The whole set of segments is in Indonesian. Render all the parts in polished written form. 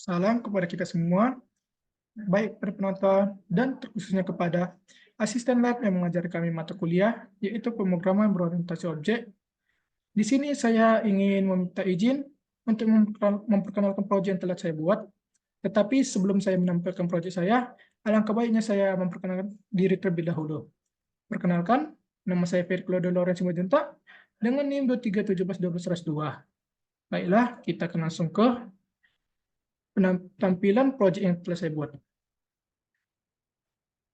Salam kepada kita semua, baik para penonton dan terkhususnya kepada asisten lab yang mengajar kami mata kuliah, yaitu pemrograman berorientasi objek. Di sini saya ingin meminta izin untuk memperkenalkan proyek yang telah saya buat. Tetapi sebelum saya menampilkan proyek saya, alangkah baiknya saya memperkenalkan diri terlebih dahulu. Perkenalkan, nama saya Ferry Claude Lawrence Simajunta dengan NIM 23171212. Baiklah, kita akan langsung ke tampilan proyek yang telah saya buat.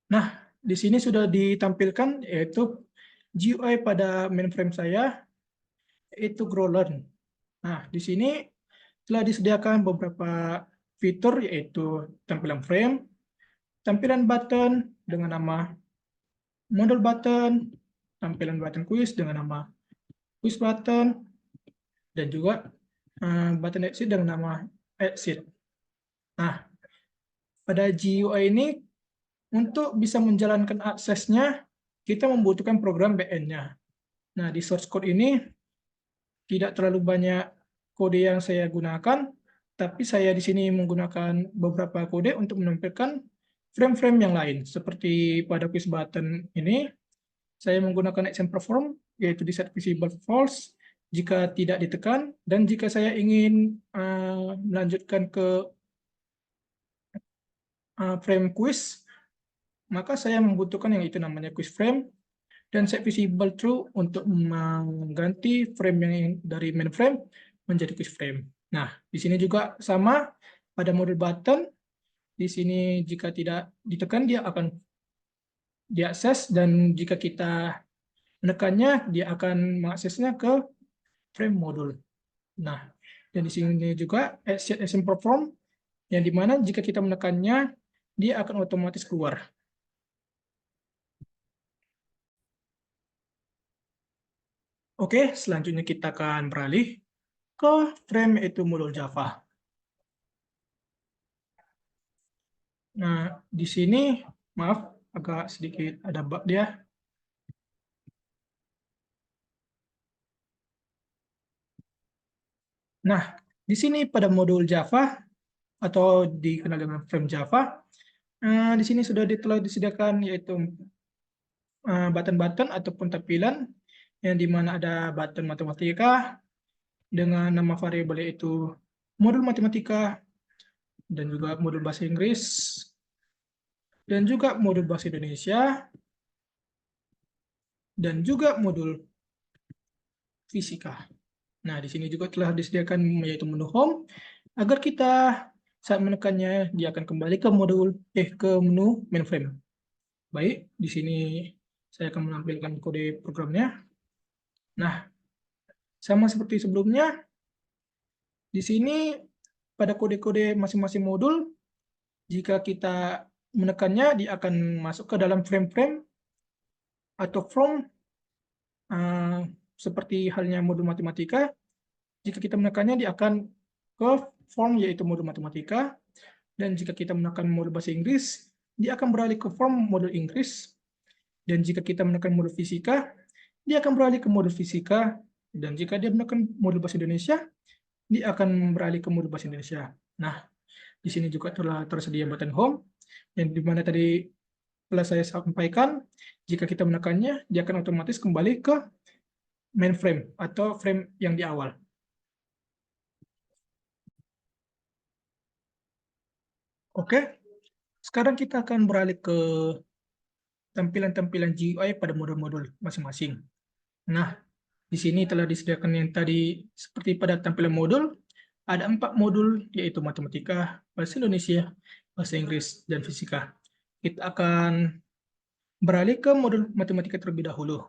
Nah, di sini sudah ditampilkan yaitu GUI pada mainframe saya, yaitu Growlearn. Nah, di sini telah disediakan beberapa fitur yaitu tampilan frame, tampilan button dengan nama model button, tampilan button quiz dengan nama quiz button, dan juga button exit dengan nama exit. Nah, pada GUI ini untuk bisa menjalankan aksesnya, kita membutuhkan program backend-nya. Nah, di source code ini tidak terlalu banyak kode yang saya gunakan, tapi saya di sini menggunakan beberapa kode untuk menampilkan frame-frame yang lain. Seperti pada quiz button ini, saya menggunakan action perform, yaitu di set visible false jika tidak ditekan, dan jika saya ingin melanjutkan ke frame quiz, maka saya membutuhkan yang itu namanya quiz frame, dan set visible true untuk mengganti frame yang dari main frame menjadi quiz frame. Nah, di sini juga sama pada model button. Di sini jika tidak ditekan dia akan diakses, dan jika kita menekannya dia akan mengaksesnya ke frame modul. Nah, dan di sini juga exit action perform yang dimana jika kita menekannya dia akan otomatis keluar. Oke, selanjutnya kita akan beralih ke frame yaitu modul Java. Nah, di sini maaf agak sedikit ada bug dia. Nah, di sini pada modul Java atau dikenal dengan frame Java, di sini sudah telah disediakan yaitu button-button ataupun tampilan yang dimana ada button matematika dengan nama variabel yaitu modul matematika, dan juga modul bahasa Inggris, dan juga modul bahasa Indonesia, dan juga modul fisika. Nah, di sini juga telah disediakan yaitu menu home agar kita saat menekannya dia akan kembali ke ke menu mainframe. Baik, di sini saya akan menampilkan kode programnya. Nah, sama seperti sebelumnya, di sini pada kode-kode masing-masing modul, jika kita menekannya dia akan masuk ke dalam frame-frame atau from seperti halnya modul matematika. Jika kita menekannya dia akan ke form yaitu modul matematika, dan jika kita menekan modul bahasa Inggris dia akan beralih ke form modul Inggris, dan jika kita menekan modul fisika dia akan beralih ke modul fisika, dan jika dia menekan modul bahasa Indonesia dia akan beralih ke modul bahasa Indonesia. Nah, di sini juga telah tersedia button home yang dimana tadi telah saya sampaikan, jika kita menekannya dia akan otomatis kembali ke mainframe atau frame yang di awal. Oke, sekarang kita akan beralih ke tampilan-tampilan GUI pada modul-modul masing-masing. Nah, di sini telah disediakan yang tadi seperti pada tampilan modul, ada 4 modul yaitu matematika, bahasa Indonesia, bahasa Inggris, dan fisika. Kita akan beralih ke modul matematika terlebih dahulu.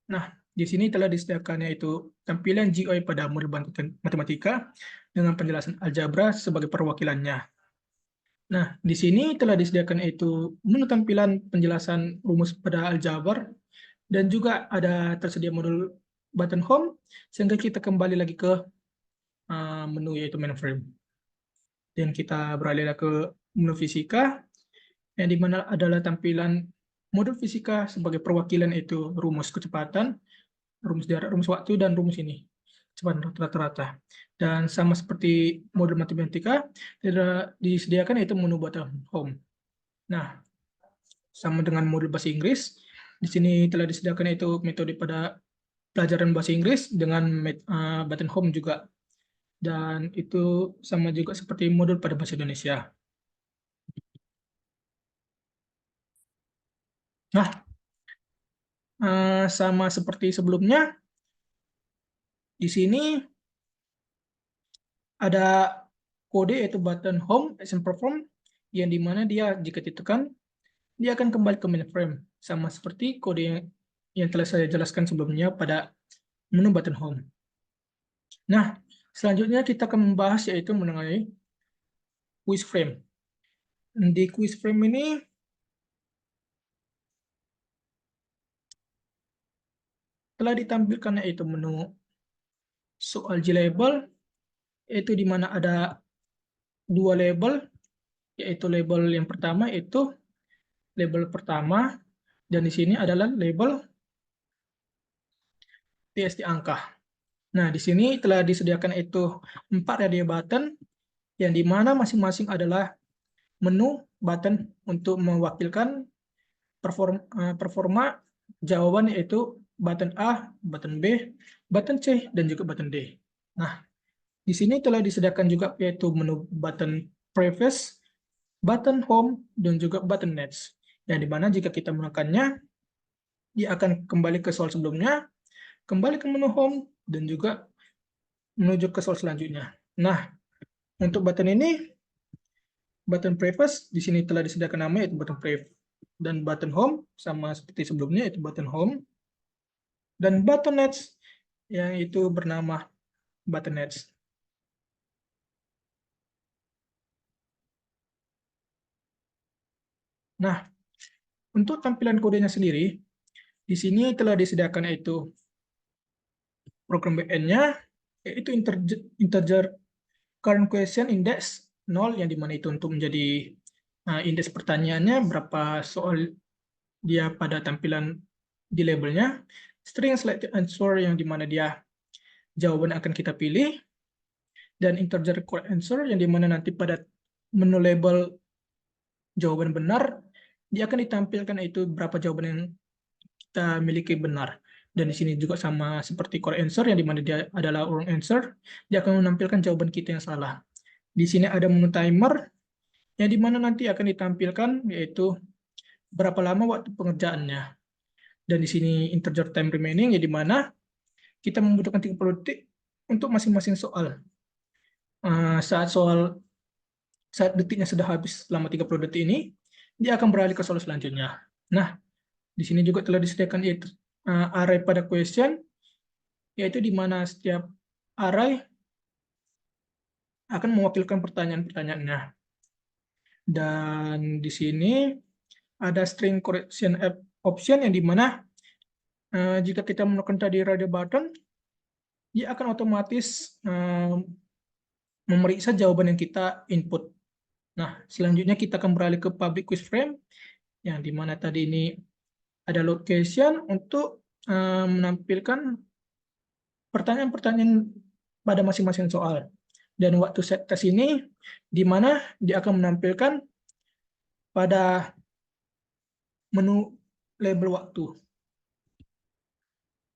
Nah, di sini telah disediakan yaitu tampilan GUI pada modul matematika dengan penjelasan algebra sebagai perwakilannya. Nah, di sini telah disediakan yaitu menu tampilan penjelasan rumus pada aljabar, dan juga ada tersedia modul button home, sehingga kita kembali lagi ke menu yaitu mainframe. Dan kita beralih ke menu fisika, yang dimana adalah tampilan modul fisika sebagai perwakilan yaitu rumus kecepatan, rumus jarak, rumus waktu, dan rumus ini. kecepatan rata-rata. Dan sama seperti modul matematika, tidak disediakan yaitu menu button home. Nah, sama dengan modul bahasa Inggris, di sini telah disediakan yaitu metode pada pelajaran bahasa Inggris dengan button home juga. Dan itu sama juga seperti modul pada bahasa Indonesia. Nah, sama seperti sebelumnya, di sini ada kode yaitu button home action perform, yang dimana dia jika ditekan, dia akan kembali ke mainframe. Sama seperti kode yang telah saya jelaskan sebelumnya pada menu button home. Nah, selanjutnya kita akan membahas yaitu mengenai quiz frame. Di quiz frame ini telah ditampilkan yaitu menu soal J-label, yaitu di mana ada dua label, yaitu label yang pertama itu label pertama, dan di sini adalah label TST angka. Nah, di sini telah disediakan itu 4 radio button, yang di mana masing-masing adalah menu button untuk mewakilkan performa jawaban, yaitu button A, button B, button C, dan juga button D. Nah, di sini telah disediakan juga yaitu menu button preface, button home, dan juga button next. Yang dimana jika kita menekannya, dia akan kembali ke soal sebelumnya, kembali ke menu home, dan juga menuju ke soal selanjutnya. Nah, untuk button ini, button preface, di sini telah disediakan nama yaitu button preface. Dan button home, sama seperti sebelumnya, yaitu button home. Dan button next, yang itu bernama button next. Nah, untuk tampilan kodenya sendiri, di sini telah disediakan yaitu program backend-nya, yaitu integer current question index 0, yang dimana itu untuk menjadi indeks pertanyaannya, berapa soal dia pada tampilan di labelnya, string selected answer, yang dimana dia jawaban akan kita pilih, dan integer correct answer, yang dimana nanti pada menu label jawaban benar, dia akan ditampilkan itu berapa jawaban yang kita miliki benar. Dan di sini juga sama seperti correct answer, yang dimana dia adalah wrong answer, dia akan menampilkan jawaban kita yang salah. Di sini ada menu timer, yang dimana nanti akan ditampilkan yaitu berapa lama waktu pengerjaannya. Dan di sini integer time remaining, yang dimana kita membutuhkan 30 detik untuk masing-masing soal. Saat detiknya sudah habis selama 30 detik ini, dia akan beralih ke soal selanjutnya. Nah, di sini juga telah disediakan array pada question, yaitu di mana setiap array akan mewakilkan pertanyaan-pertanyaannya. Dan di sini ada string correction option, yang di mana jika kita menekan tadi radio button, dia akan otomatis memeriksa jawaban yang kita input. Nah, selanjutnya kita akan beralih ke public quiz frame, yang di mana tadi ini ada location untuk menampilkan pertanyaan-pertanyaan pada masing-masing soal. Dan waktu set test ini, di mana dia akan menampilkan pada menu label waktu.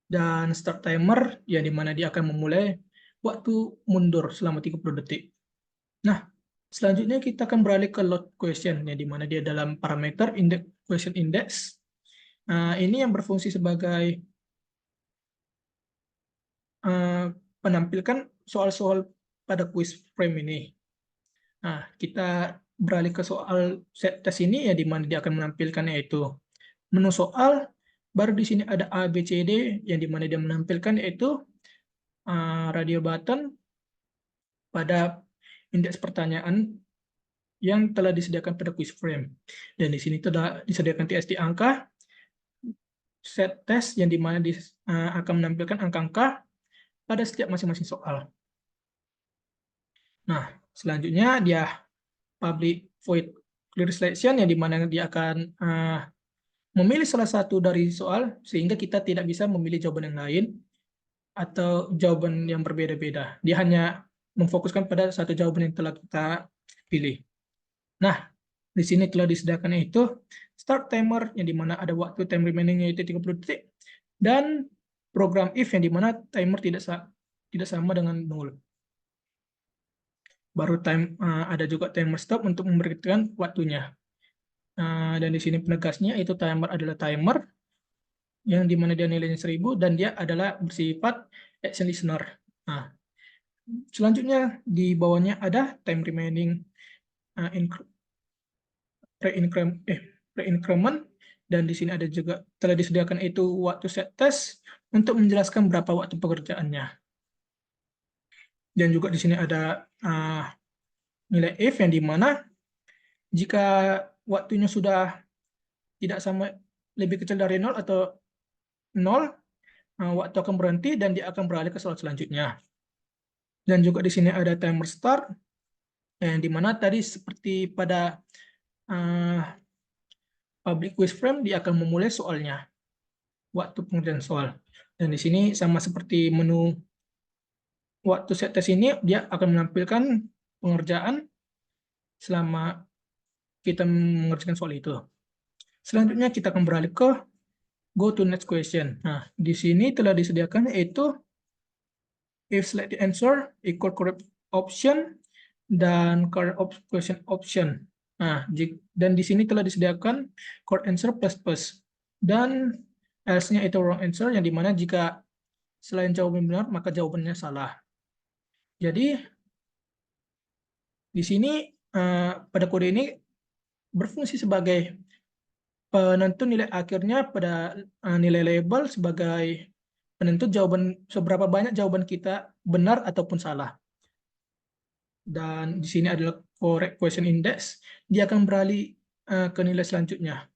Dan start timer, yang di mana dia akan memulai waktu mundur selama 30 detik. Nah, selanjutnya kita akan beralih ke load question, yang di mana dia dalam parameter question index. Ini yang berfungsi sebagai menampilkan soal-soal pada quiz frame ini. Nah, kita beralih ke soal set test ini, ya di mana dia akan menampilkan yaitu menu soal, baru di sini ada A, B, C, D, yang di mana dia menampilkan yaitu radio button pada indeks pertanyaan yang telah disediakan pada quiz frame. Dan di sini telah disediakan TST angka, set test, yang di mana akan menampilkan angka-angka pada setiap masing-masing soal. Nah, selanjutnya dia public void clear selection, yang di mana dia akan memilih salah satu dari soal, sehingga kita tidak bisa memilih jawaban yang lain. atau jawaban yang berbeda-beda. Dia hanya memfokuskan pada satu jawaban yang telah kita pilih. Nah, di sini telah disediakan itu start timer yang dimana ada waktu time remaining yaitu 30 detik dan program if yang dimana timer tidak sama dengan 0. Baru ada juga timer stop untuk memberikan waktunya. Dan di sini penegasnya itu timer adalah timer yang dimana dia nilainya 1000 dan dia adalah bersifat action listener. Nah, selanjutnya di bawahnya ada time remaining pre-increment dan di sini ada juga telah disediakan itu waktu set test untuk menjelaskan berapa waktu pekerjaannya. Dan juga di sini ada nilai if yang dimana jika waktunya sudah tidak sama lebih kecil dari 0 atau 0, waktu akan berhenti dan dia akan beralih ke soal selanjutnya. Dan juga di sini ada timer start, yang dimana tadi seperti pada public quiz frame, dia akan memulai soalnya, waktu pengerjaan soal. Dan di sini sama seperti menu waktu set test ini, dia akan menampilkan pengerjaan selama kita mengerjakan soal itu. Selanjutnya kita akan beralih ke go to next question. Nah, di sini telah disediakan yaitu if selected answer equal correct option dan correct question option. Nah, dan di sini telah disediakan correct answer plus plus dan else-nya itu wrong answer yang dimana jika selain jawaban benar maka jawabannya salah. Jadi di sini pada kode ini berfungsi sebagai penentu nilai akhirnya pada nilai label sebagai penentu jawaban seberapa banyak jawaban kita benar ataupun salah. Dan di sini adalah correct question index, dia akan beralih ke nilai selanjutnya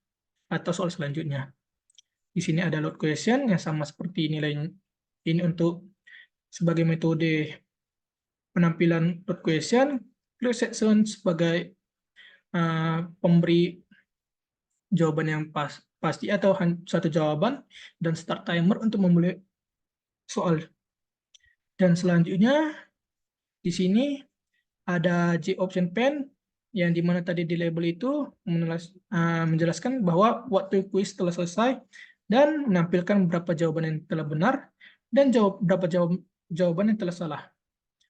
atau soal selanjutnya. Di sini ada load question yang sama seperti nilai ini untuk sebagai metode penampilan load question, clear section sebagai pemberi jawaban yang pasti atau satu jawaban, dan start timer untuk memulai soal. Dan selanjutnya di sini ada J option pen yang dimana tadi di label itu menjelaskan bahwa waktu kuis telah selesai dan menampilkan berapa jawaban yang telah benar dan berapa jawaban yang telah salah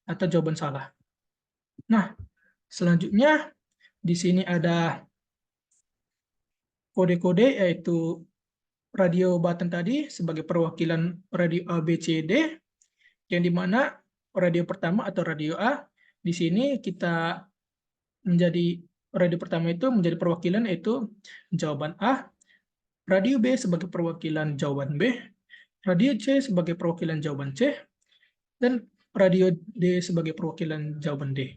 atau jawaban salah. Nah, selanjutnya di sini ada kode-kode yaitu radio button tadi sebagai perwakilan radio A, B, C, D, yang dimana radio pertama atau radio A di sini kita menjadi radio pertama itu menjadi perwakilan yaitu jawaban A, radio B sebagai perwakilan jawaban B, radio C sebagai perwakilan jawaban C, dan radio D sebagai perwakilan jawaban D.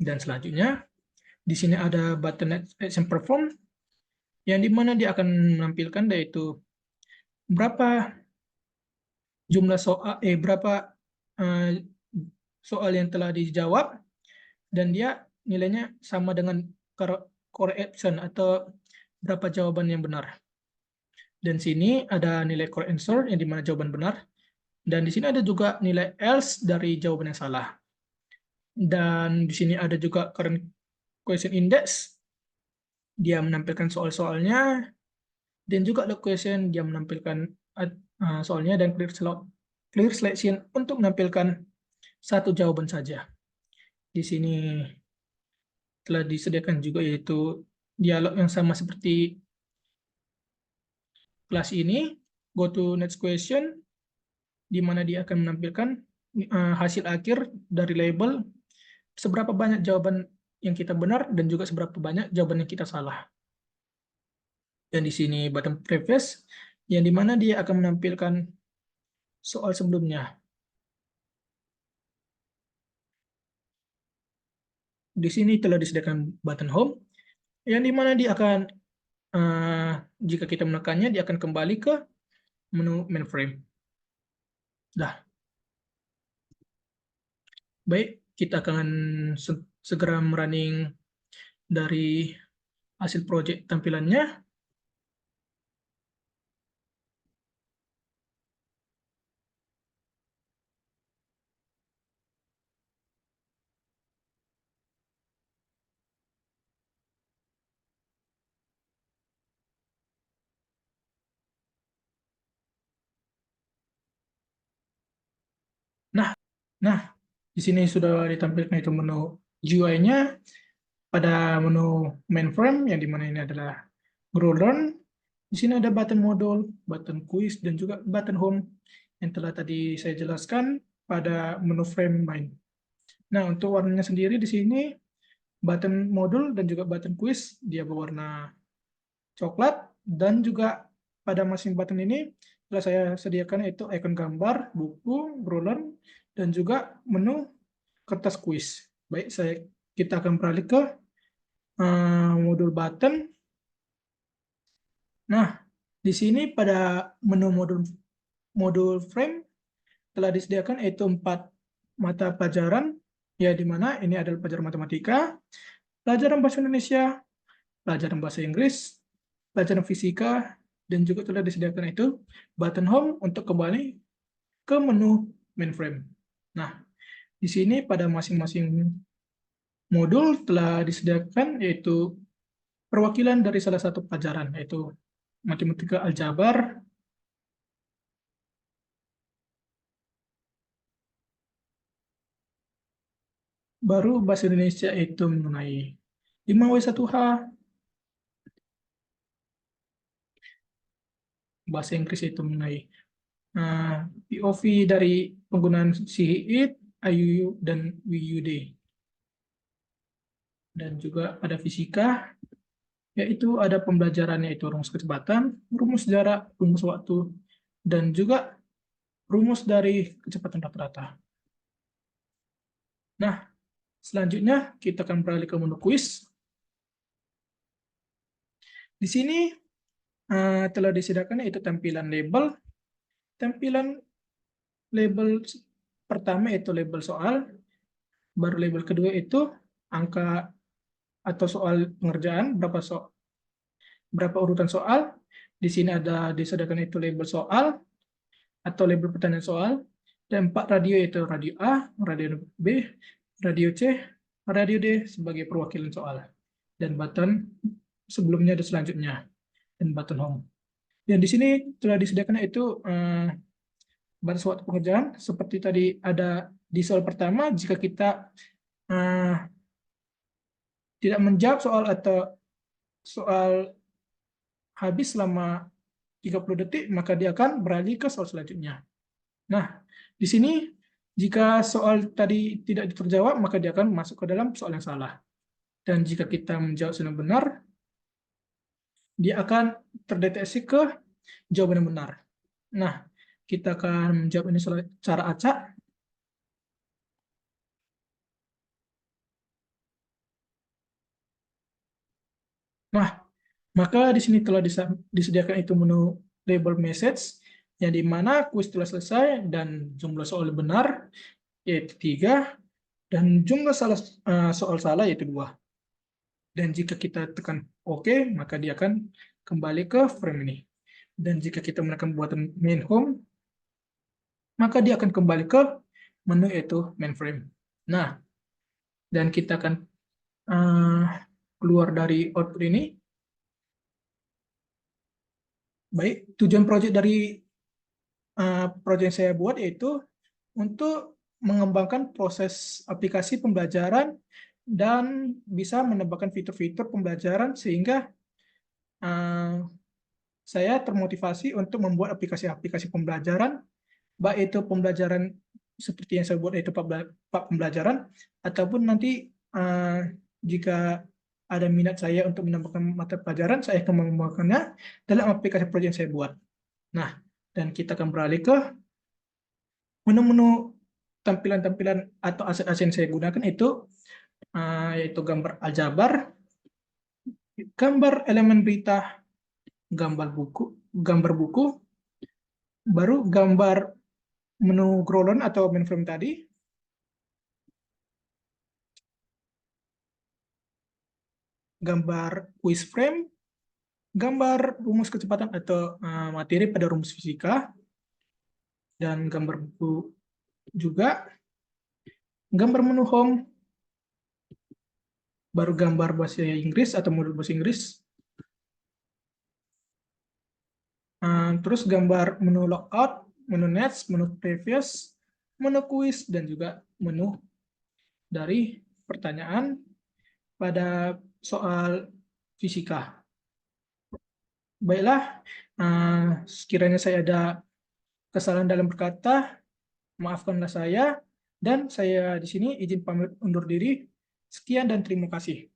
Dan selanjutnya di sini ada button action perform yang dimana dia akan menampilkan yaitu berapa jumlah berapa soal yang telah dijawab dan dia nilainya sama dengan correct option atau berapa jawaban yang benar. Dan sini ada nilai correct answer yang dimana jawaban benar. Dan di sini ada juga nilai else dari jawaban yang salah. Dan di sini ada juga current question index. Dia menampilkan soal-soalnya. Dan juga load question dia menampilkan soalnya, dan clear selection untuk menampilkan satu jawaban saja. Di sini telah disediakan juga yaitu dialog yang sama seperti kelas ini, go to next question, di mana dia akan menampilkan hasil akhir dari label, seberapa banyak jawaban yang kita benar dan juga seberapa banyak jawaban yang kita salah. Dan di sini button previous, yang di mana dia akan menampilkan soal sebelumnya. Di sini telah disediakan button home, yang di mana dia akan jika kita menekannya dia akan kembali ke menu mainframe. Dah. Baik, kita akan segera merunning dari hasil project tampilannya. Nah, di sini sudah ditampilkan itu menu GUI-nya pada menu mainframe yang dimana ini adalah grow learn. Di sini ada button modul, button quiz, dan juga button home yang telah tadi saya jelaskan pada menu frame main. Nah, untuk warnanya sendiri di sini button modul dan juga button quiz dia berwarna coklat, dan juga pada masing button ini telah saya sediakan itu icon gambar, buku, ruler, dan juga menu kertas kuis. Baik, kita akan beralih ke modul button. Nah, di sini pada menu modul frame telah disediakan yaitu 4 mata pelajaran, ya di mana ini adalah pelajaran matematika, pelajaran bahasa Indonesia, pelajaran bahasa Inggris, pelajaran fisika, dan juga telah disediakan itu button home untuk kembali ke menu mainframe. Nah, di sini pada masing-masing modul telah disediakan yaitu perwakilan dari salah satu pelajaran, yaitu matematika aljabar, baru bahasa Indonesia itu mengenai 5W1H, bahasa Inggris itu mengenai POV dari penggunaan SIHIT, IUU, dan WUD. Dan juga pada fisika, yaitu ada pembelajarannya itu rumus kecepatan, rumus jarak, rumus waktu, dan juga rumus dari kecepatan rata-rata. Nah, selanjutnya kita akan beralih ke menu quiz. Di sini telah disediakan yaitu tampilan label. Tampilan label pertama itu label soal, baru label kedua itu angka atau soal pengerjaan, berapa urutan soal. Di sini ada disediakan itu label soal atau label pertanyaan soal, dan 4 radio yaitu radio A, radio B, radio C, radio D sebagai perwakilan soal, dan button sebelumnya dan selanjutnya, dan button home. Dan di sini telah disediakan itu batas waktu pengerjaan seperti tadi ada di soal pertama. Jika kita tidak menjawab soal atau soal habis selama 30 detik, maka dia akan beralih ke soal selanjutnya. Nah, di sini jika soal tadi tidak terjawab, maka dia akan masuk ke dalam soal yang salah. Dan jika kita menjawab sudah benar, dia akan terdeteksi ke jawaban yang benar. Nah, kita akan menjawab ini secara acak. Nah, maka di sini telah disediakan itu menu label message, yang di mana kuis telah selesai dan jumlah soal benar yaitu 3, dan jumlah soal salah yaitu 2. Dan jika kita tekan OK, maka dia akan kembali ke frame ini. Dan jika kita menekan buatan main home, maka dia akan kembali ke menu yaitu main frame. Nah, dan kita akan keluar dari output ini. Baik, tujuan proyek dari proyek yang saya buat yaitu untuk mengembangkan proses aplikasi pembelajaran dan bisa menambahkan fitur-fitur pembelajaran sehingga saya termotivasi untuk membuat aplikasi-aplikasi pembelajaran, baik itu pembelajaran seperti yang saya buat yaitu Pak Pembelajaran, ataupun nanti jika ada minat saya untuk menambahkan mata pelajaran, saya akan mengembangkannya dalam aplikasi proyek yang saya buat. Nah, dan kita akan beralih ke menu-menu tampilan-tampilan atau aset-aset yang saya gunakan itu yaitu gambar aljabar, gambar elemen berita, gambar buku, baru gambar menu Grolon atau mainframe tadi, gambar quiz frame, gambar rumus kecepatan atau materi pada rumus fisika, dan gambar buku juga, gambar menu home, baru gambar bahasa Inggris atau modul bahasa Inggris, terus gambar menu logout, menu next, menu previous, menu kuis, dan juga menu dari pertanyaan pada soal fisika. Baiklah, sekiranya saya ada kesalahan dalam berkata, maafkanlah saya, dan saya di sini izin pamit undur diri. Sekian dan terima kasih.